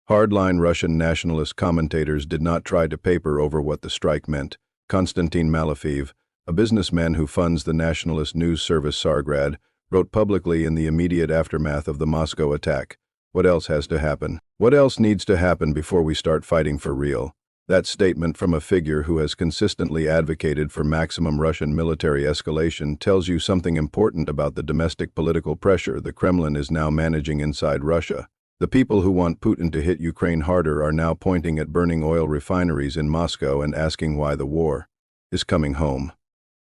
Hardline Russian nationalist commentators did not try to paper over what the strike meant. Konstantin Malafeev, a businessman who funds the nationalist news service Tsargrad, wrote publicly in the immediate aftermath of the Moscow attack, "What else has to happen? What else needs to happen before we start fighting for real?" That statement from a figure who has consistently advocated for maximum Russian military escalation tells you something important about the domestic political pressure the Kremlin is now managing inside Russia. The people who want Putin to hit Ukraine harder are now pointing at burning oil refineries in Moscow and asking why the war is coming home.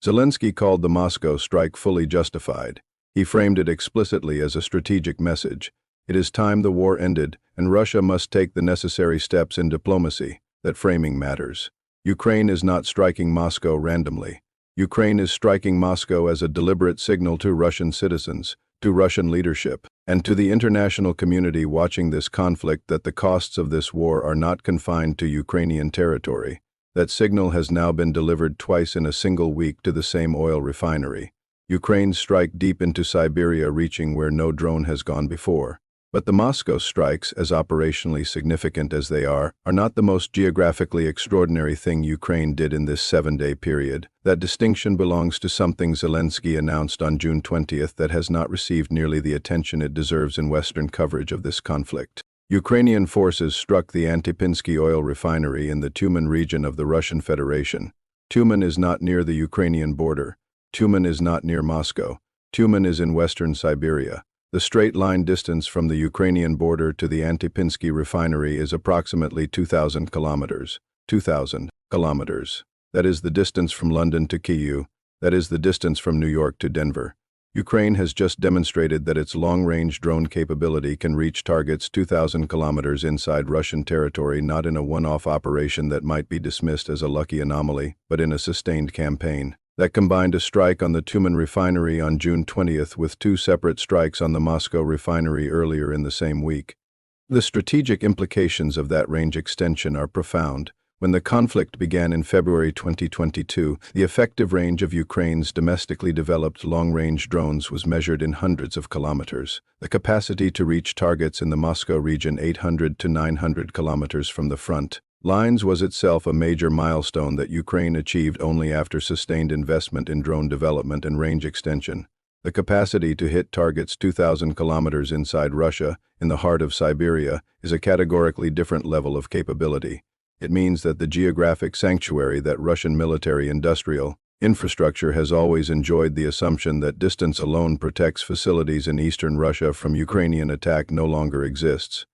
Zelensky called the Moscow strike fully justified. He framed it explicitly as a strategic message. It is time the war ended, and Russia must take the necessary steps in diplomacy. That framing matters. Ukraine is not striking Moscow randomly. Ukraine is striking Moscow as a deliberate signal to Russian citizens, to Russian leadership, and to the international community watching this conflict that the costs of this war are not confined to Ukrainian territory. That signal has now been delivered twice in a single week to the same oil refinery. Ukraine's strike deep into Siberia, reaching where no drone has gone before. But the Moscow strikes, as operationally significant as they are not the most geographically extraordinary thing Ukraine did in this 7-day period. That distinction belongs to something Zelensky announced on June 20th that has not received nearly the attention it deserves in Western coverage of this conflict. Ukrainian forces struck the Antipinsky oil refinery in the Tyumen region of the Russian Federation. Tyumen is not near the Ukrainian border. Tyumen is not near Moscow. Tyumen is in western Siberia. The straight-line distance from the Ukrainian border to the Antipinsky refinery is approximately 2,000 kilometers. 2,000 kilometers. That is the distance from London to Kyiv. That is the distance from New York to Denver. Ukraine has just demonstrated that its long-range drone capability can reach targets 2,000 kilometers inside Russian territory, not in a one-off operation that might be dismissed as a lucky anomaly, but in a sustained campaign. That combined a strike on the Tyumen refinery on June 20th with 2 separate strikes on the Moscow refinery earlier in the same week. The strategic implications of that range extension are profound. When the conflict began in February 2022, the effective range of Ukraine's domestically developed long-range drones was measured in hundreds of kilometers. The capacity to reach targets in the Moscow region 800 to 900 kilometers from the front lines was itself a major milestone that Ukraine achieved only after sustained investment in drone development and range extension. The capacity to hit targets 2,000 kilometers inside Russia, in the heart of Siberia, is a categorically different level of capability. It means that the geographic sanctuary that Russian military-industrial infrastructure has always enjoyed, the assumption that distance alone protects facilities in eastern Russia from Ukrainian attack, no longer exists.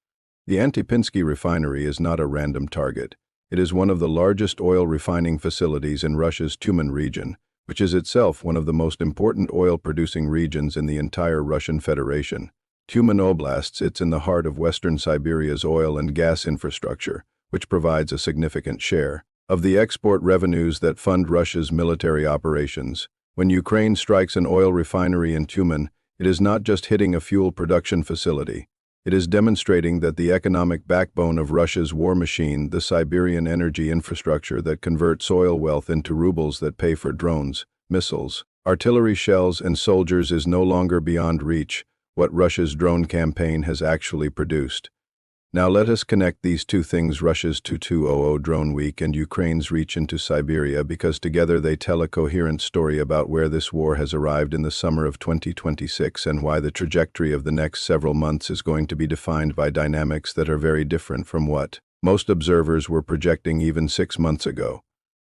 The Antipinsky refinery is not a random target. It is one of the largest oil refining facilities in Russia's Tyumen region, which is itself one of the most important oil-producing regions in the entire Russian Federation. Tyumen Oblast sits in the heart of western Siberia's oil and gas infrastructure, which provides a significant share of the export revenues that fund Russia's military operations. When Ukraine strikes an oil refinery in Tyumen, it is not just hitting a fuel production facility. It is demonstrating that the economic backbone of Russia's war machine, the Siberian energy infrastructure that converts oil wealth into rubles that pay for drones, missiles, artillery shells, and soldiers, is no longer beyond reach. What Russia's drone campaign has actually produced. Now let us connect these two things: Russia's 2200 drone week and Ukraine's reach into Siberia, because together they tell a coherent story about where this war has arrived in the summer of 2026 and why the trajectory of the next several months is going to be defined by dynamics that are very different from what most observers were projecting even 6 months ago.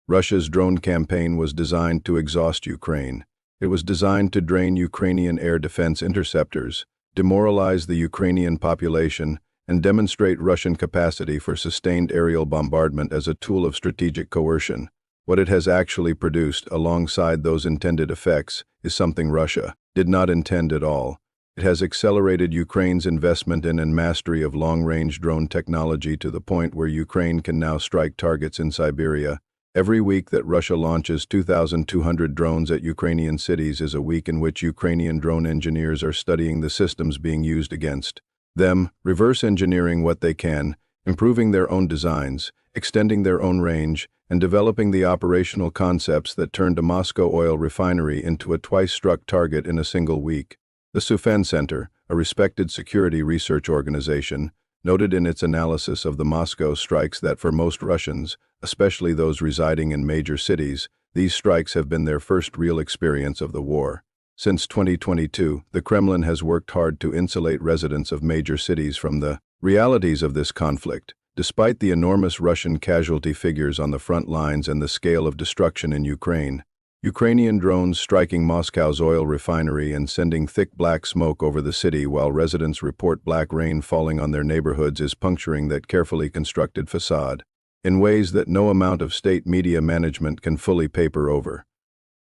Russia's drone campaign was designed to exhaust Ukraine. It was designed to drain Ukrainian air defense interceptors, demoralize the Ukrainian population, and demonstrate Russian capacity for sustained aerial bombardment as a tool of strategic coercion. What it has actually produced, alongside those intended effects, is something Russia did not intend at all. It has accelerated Ukraine's investment in and mastery of long-range drone technology to the point where Ukraine can now strike targets in Siberia. Every week that Russia launches 2,200 drones at Ukrainian cities is a week in which Ukrainian drone engineers are studying the systems being used against them, reverse engineering what they can, improving their own designs, extending their own range, and developing the operational concepts that turned a Moscow oil refinery into a twice-struck target in a single week. The Sufen Center, a respected security research organization, noted in its analysis of the Moscow strikes that for most Russians, especially those residing in major cities, these strikes have been their first real experience of the war. Since 2022, the Kremlin has worked hard to insulate residents of major cities from the realities of this conflict. Despite the enormous Russian casualty figures on the front lines and the scale of destruction in Ukraine, Ukrainian drones striking Moscow's oil refinery and sending thick black smoke over the city while residents report black rain falling on their neighborhoods is puncturing that carefully constructed facade in ways that no amount of state media management can fully paper over.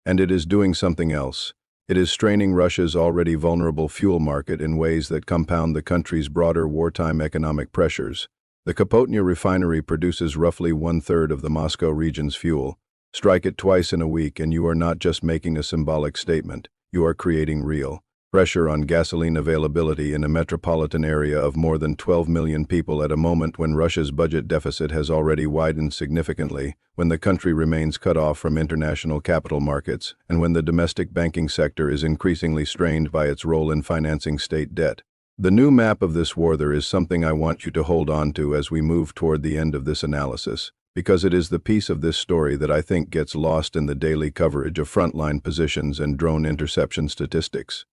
And it is doing something else. It is straining Russia's already vulnerable fuel market in ways that compound the country's broader wartime economic pressures. The Kapotnya refinery produces roughly one-third of the Moscow region's fuel. Strike it twice in a week and you are not just making a symbolic statement, you are creating real pressure on gasoline availability in a metropolitan area of more than 12 million people at a moment when Russia's budget deficit has already widened significantly, when the country remains cut off from international capital markets, and when the domestic banking sector is increasingly strained by its role in financing state debt. The new map of this war there is something I want you to hold on to as we move toward the end of this analysis, because it is the piece of this story that I think gets lost in the daily coverage of frontline positions and drone interception statistics.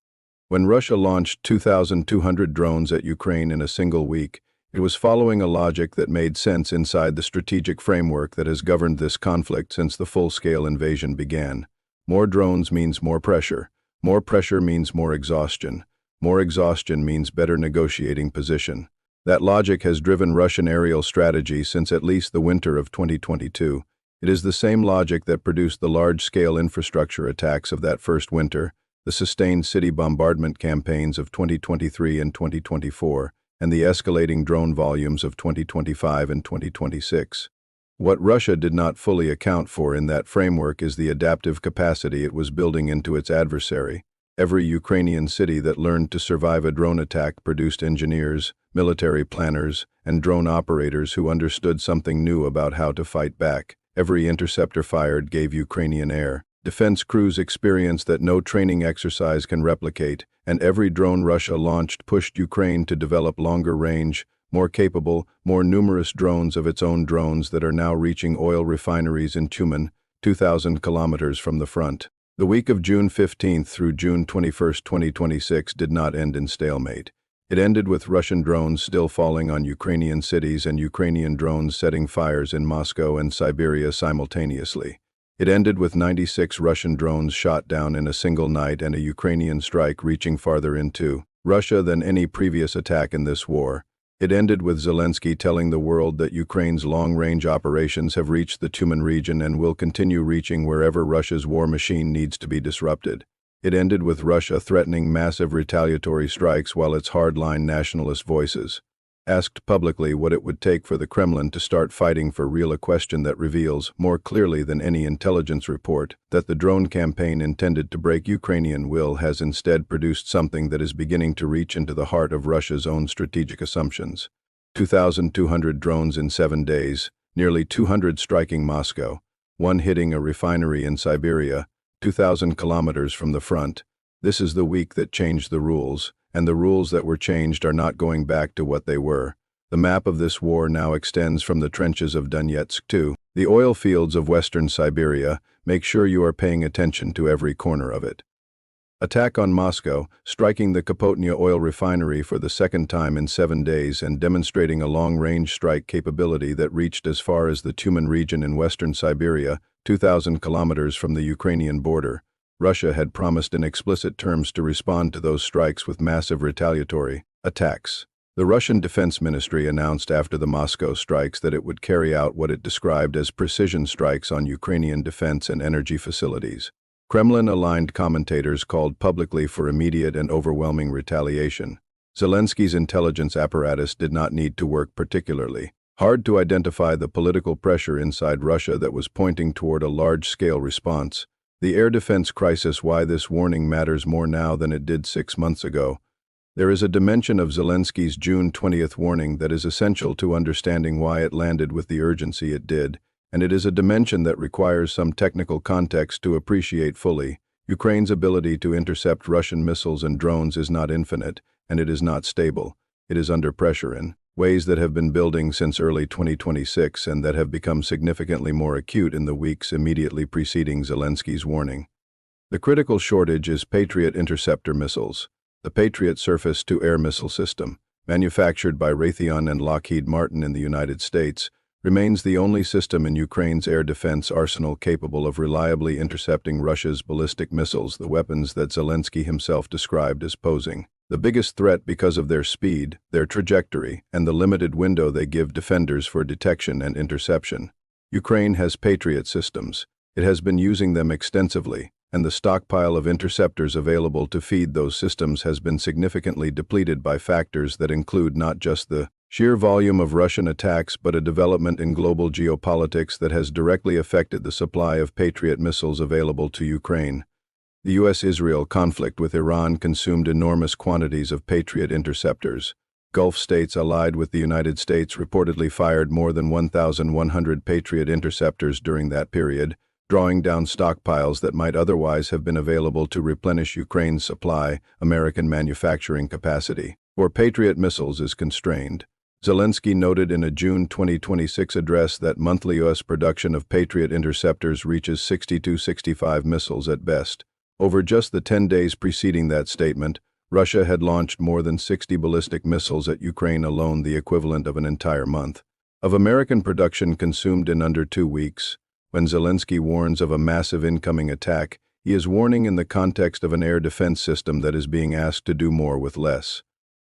When Russia launched 2,200 drones at Ukraine in a single week, it was following a logic that made sense inside the strategic framework that has governed this conflict since the full-scale invasion began. More drones means more pressure. More pressure means more exhaustion. More exhaustion means better negotiating position. That logic has driven Russian aerial strategy since at least the winter of 2022. It is the same logic that produced the large-scale infrastructure attacks of that first winter, the sustained city bombardment campaigns of 2023 and 2024, and the escalating drone volumes of 2025 and 2026. What Russia did not fully account for in that framework is the adaptive capacity it was building into its adversary. Every Ukrainian city that learned to survive a drone attack produced engineers, military planners, and drone operators who understood something new about how to fight back. Every interceptor fired gave Ukrainian air defense crews experience that no training exercise can replicate, and every drone Russia launched pushed Ukraine to develop longer range, more capable, more numerous drones of its own drones that are now reaching oil refineries in Tyumen, 2,000 kilometers from the front. The week of June 15 through June 21, 2026 did not end in stalemate. It ended with Russian drones still falling on Ukrainian cities and Ukrainian drones setting fires in Moscow and Siberia simultaneously. It ended with 96 Russian drones shot down in a single night and a Ukrainian strike reaching farther into Russia than any previous attack in this war. It ended with Zelensky telling the world that Ukraine's long-range operations have reached the Tyumen region and will continue reaching wherever Russia's war machine needs to be disrupted. It ended with Russia threatening massive retaliatory strikes while its hardline nationalist voices asked publicly what it would take for the Kremlin to start fighting for real, a question that reveals, more clearly than any intelligence report, that the drone campaign intended to break Ukrainian will has instead produced something that is beginning to reach into the heart of Russia's own strategic assumptions. 2,200 drones in 7 days, nearly 200 striking Moscow, one hitting a refinery in Siberia, 2,000 kilometers from the front. This is the week that changed the rules, and the rules that were changed are not going back to what they were. The map of this war now extends from the trenches of Donetsk to the oil fields of western Siberia. Make sure you are paying attention to every corner of it. Attack on Moscow, striking the Kapotnya oil refinery for the second time in 7 days and demonstrating a long-range strike capability that reached as far as the Tyumen region in western Siberia, 2,000 kilometers from the Ukrainian border. Russia had promised in explicit terms to respond to those strikes with massive retaliatory attacks. The Russian Defense Ministry announced after the Moscow strikes that it would carry out what it described as precision strikes on Ukrainian defense and energy facilities. Kremlin-aligned commentators called publicly for immediate and overwhelming retaliation. Zelensky's intelligence apparatus did not need to work particularly hard to identify the political pressure inside Russia that was pointing toward a large-scale response. The air defense crisis, why this warning matters more now than it did 6 months ago. There is a dimension of Zelensky's June 20th warning that is essential to understanding why it landed with the urgency it did, and it is a dimension that requires some technical context to appreciate fully. Ukraine's ability to intercept Russian missiles and drones is not infinite, and it is not stable. It is under pressure in ways that have been building since early 2026 and that have become significantly more acute in the weeks immediately preceding Zelensky's warning. The critical shortage is Patriot interceptor missiles. The Patriot surface-to-air missile system, manufactured by Raytheon and Lockheed Martin in the United States, remains the only system in Ukraine's air defense arsenal capable of reliably intercepting Russia's ballistic missiles, the weapons that Zelensky himself described as posing the biggest threat because of their speed, their trajectory, and the limited window they give defenders for detection and interception. Ukraine has Patriot systems. It has been using them extensively, and the stockpile of interceptors available to feed those systems has been significantly depleted by factors that include not just the sheer volume of Russian attacks but a development in global geopolitics that has directly affected the supply of Patriot missiles available to Ukraine. The U.S.-Israel conflict with Iran consumed enormous quantities of Patriot interceptors. Gulf states allied with the United States reportedly fired more than 1,100 Patriot interceptors during that period, drawing down stockpiles that might otherwise have been available to replenish Ukraine's supply. American manufacturing capacity for Patriot missiles is constrained. Zelensky noted in a June 2026 address that monthly U.S. production of Patriot interceptors reaches 60 to 65 missiles at best. Over just the 10 days preceding that statement, Russia had launched more than 60 ballistic missiles at Ukraine alone, the equivalent of an entire month of American production consumed in under 2 weeks. When Zelensky warns of a massive incoming attack, he is warning in the context of an air defense system that is being asked to do more with less.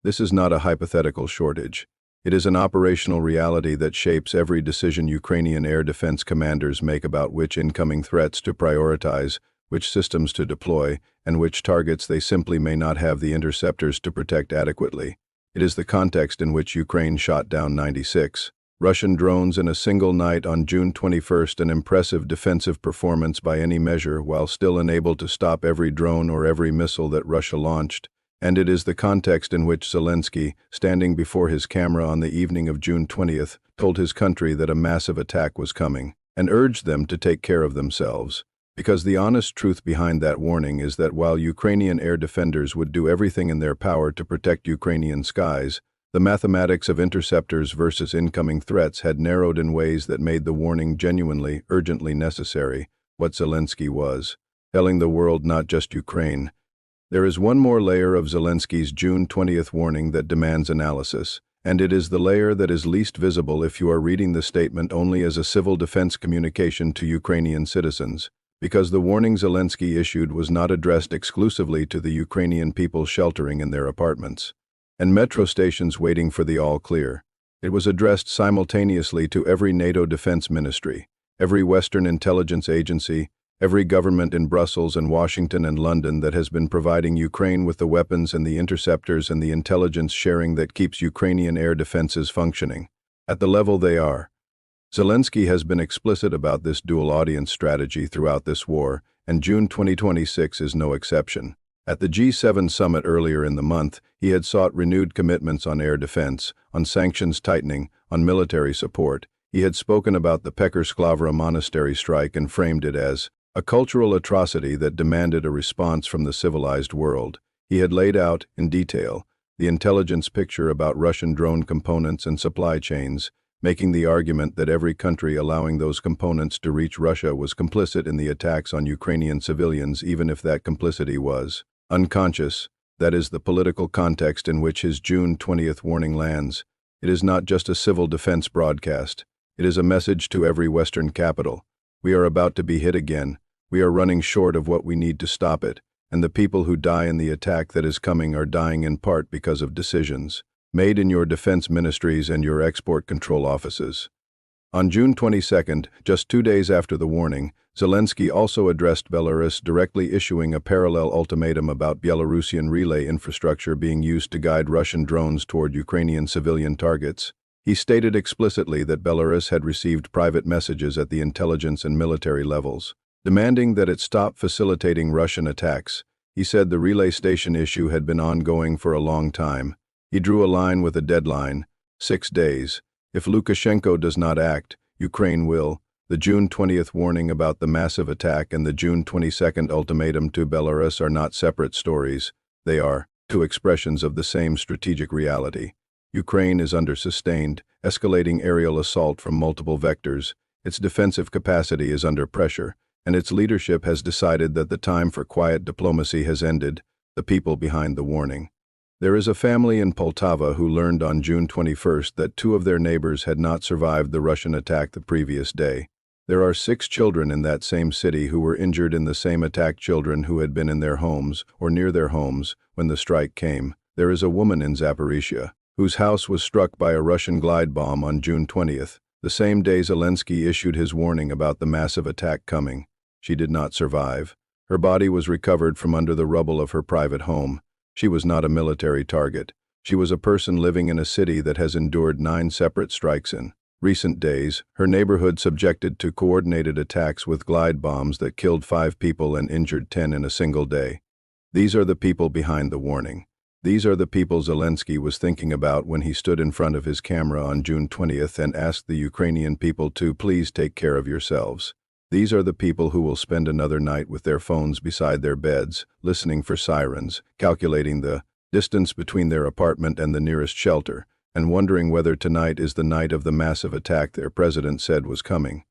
This is not a hypothetical shortage. It is an operational reality that shapes every decision Ukrainian air defense commanders make about which incoming threats to prioritize, which systems to deploy, and which targets they simply may not have the interceptors to protect adequately. It is the context in which Ukraine shot down 96 Russian drones in a single night on June 21, an impressive defensive performance by any measure, while still unable to stop every drone or every missile that Russia launched. And it is the context in which Zelensky, standing before his camera on the evening of June 20th, told his country that a massive attack was coming, and urged them to take care of themselves. Because the honest truth behind that warning is that while Ukrainian air defenders would do everything in their power to protect Ukrainian skies, the mathematics of interceptors versus incoming threats had narrowed in ways that made the warning genuinely, urgently necessary. What Zelensky was telling the world, not just Ukraine. There is one more layer of Zelensky's June 20th warning that demands analysis, and it is the layer that is least visible if you are reading the statement only as a civil defense communication to Ukrainian citizens. Because the warning Zelensky issued was not addressed exclusively to the Ukrainian people sheltering in their apartments and metro stations waiting for the all-clear. It was addressed simultaneously to every NATO defense ministry, every Western intelligence agency, every government in Brussels and Washington and London that has been providing Ukraine with the weapons and the interceptors and the intelligence sharing that keeps Ukrainian air defenses functioning at the level they are. Zelensky has been explicit about this dual audience strategy throughout this war, and June 2026 is no exception. At the G7 summit earlier in the month, he had sought renewed commitments on air defense, on sanctions tightening, on military support. He had spoken about the Pekar monastery strike and framed it as a cultural atrocity that demanded a response from the civilized world. He had laid out, in detail, the intelligence picture about Russian drone components and supply chains, making the argument that every country allowing those components to reach Russia was complicit in the attacks on Ukrainian civilians, even if that complicity was unconscious. That is the political context in which his June 20th warning lands. It is not just a civil defense broadcast. It is a message to every Western capital. We are about to be hit again. We are running short of what we need to stop it, and the people who die in the attack that is coming are dying in part because of decisions made in your defense ministries and your export control offices. On June 22, just 2 days after the warning, Zelensky also addressed Belarus, directly issuing a parallel ultimatum about Belarusian relay infrastructure being used to guide Russian drones toward Ukrainian civilian targets. He stated explicitly that Belarus had received private messages at the intelligence and military levels, demanding that it stop facilitating Russian attacks. He said the relay station issue had been ongoing for a long time. He drew a line with a deadline, 6 days. If Lukashenko does not act, Ukraine will. The June 20th warning about the massive attack and the June 22nd ultimatum to Belarus are not separate stories. They are two expressions of the same strategic reality. Ukraine is under sustained, escalating aerial assault from multiple vectors. Its defensive capacity is under pressure, and its leadership has decided that the time for quiet diplomacy has ended. The people behind the warning. There is a family in Poltava who learned on June 21st that 2 of their neighbors had not survived the Russian attack the previous day. There are 6 children in that same city who were injured in the same attack, children who had been in their homes or near their homes when the strike came. There is a woman in Zaporizhia whose house was struck by a Russian glide bomb on June 20th, the same day Zelensky issued his warning about the massive attack coming. She did not survive. Her body was recovered from under the rubble of her private home. She was not a military target. She was a person living in a city that has endured 9 separate strikes in recent days. Her neighborhood subjected to coordinated attacks with glide bombs that killed 5 people and injured 10 in a single day. These are the people behind the warning. These are the people Zelensky was thinking about when he stood in front of his camera on June 20th and asked the Ukrainian people to please take care of yourselves. These are the people who will spend another night with their phones beside their beds, listening for sirens, calculating the distance between their apartment and the nearest shelter, and wondering whether tonight is the night of the massive attack their president said was coming.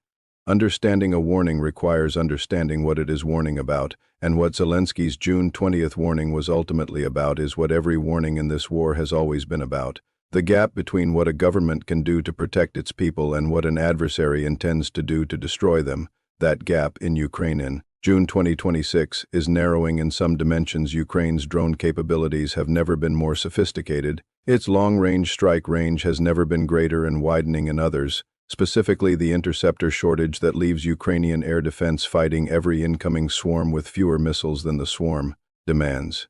Understanding a warning requires understanding what it is warning about, and what Zelensky's June 20th warning was ultimately about is what every warning in this war has always been about: the gap between what a government can do to protect its people and what an adversary intends to do to destroy them. That gap in Ukraine in June 2026 is narrowing in some dimensions. Ukraine's drone capabilities have never been more sophisticated. Its long-range strike range has never been greater and widening in others, specifically the interceptor shortage that leaves Ukrainian air defense fighting every incoming swarm with fewer missiles than the swarm demands.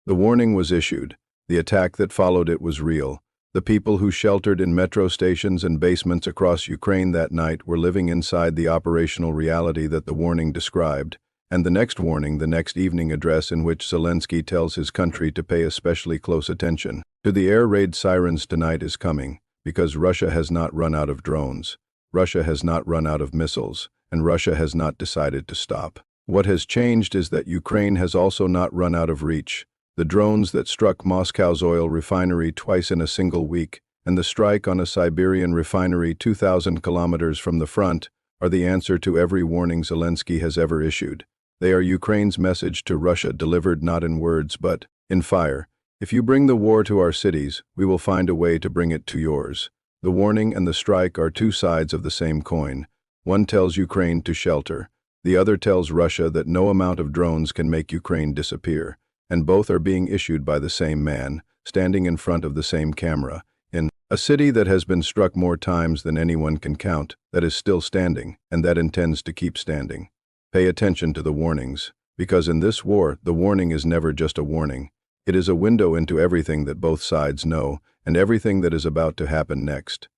The warning was issued. The attack that followed it was real. The people who sheltered in metro stations and basements across Ukraine that night were living inside the operational reality that the warning described. And the next warning, the next evening address in which Zelensky tells his country to pay especially close attention to the air raid sirens tonight, is coming, because Russia has not run out of drones, Russia has not run out of missiles, and Russia has not decided to stop. What has changed is that Ukraine has also not run out of reach. The drones that struck Moscow's oil refinery twice in a single week, and the strike on a Siberian refinery 2,000 kilometers from the front, are the answer to every warning Zelensky has ever issued. They are Ukraine's message to Russia, delivered not in words but in fire. If you bring the war to our cities, we will find a way to bring it to yours. The warning and the strike are 2 sides of the same coin. One tells Ukraine to shelter. The other tells Russia that no amount of drones can make Ukraine disappear. And both are being issued by the same man, standing in front of the same camera, in a city that has been struck more times than anyone can count, that is still standing, and that intends to keep standing. Pay attention to the warnings, because in this war, the warning is never just a warning. It is a window into everything that both sides know, and everything that is about to happen next.